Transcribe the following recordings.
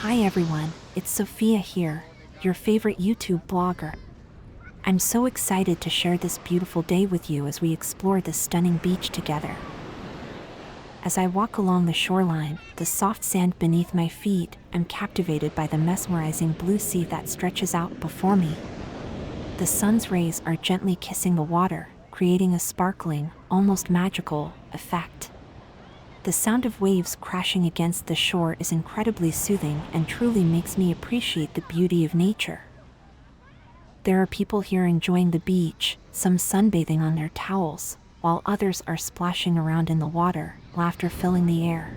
Hi everyone, it's Sophia here, your favorite YouTube blogger. I'm so excited to share this beautiful day with you as we explore this stunning beach together. As I walk along the shoreline, the soft sand beneath my feet, I'm captivated by the mesmerizing blue sea that stretches out before me. The sun's rays are gently kissing the water, creating a sparkling, almost magical effect. The sound of waves crashing against the shore is incredibly soothing and truly makes me appreciate the beauty of nature. There are people here enjoying the beach, some sunbathing on their towels, while others are splashing around in the water, laughter filling the air.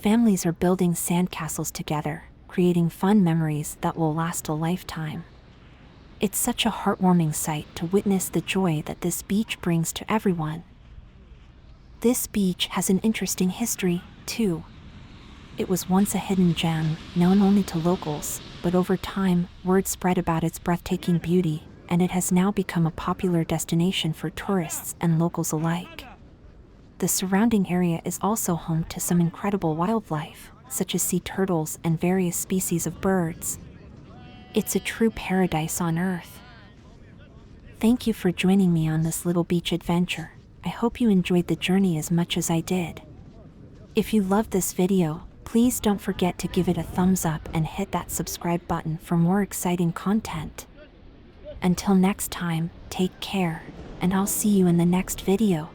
Families are building sandcastles together, creating fun memories that will last a lifetime. It's such a heartwarming sight to witness the joy that this beach brings to everyone. This beach has an interesting history, too. It was once a hidden gem, known only to locals, but over time, word spread about its breathtaking beauty, and it has now become a popular destination for tourists and locals alike. The surrounding area is also home to some incredible wildlife, such as sea turtles and various species of birds. It's a true paradise on Earth. Thank you for joining me on this little beach adventure. I hope you enjoyed the journey as much as I did. If you loved this video, please don't forget to give it a thumbs up and hit that subscribe button for more exciting content. Until next time, take care, and I'll see you in the next video.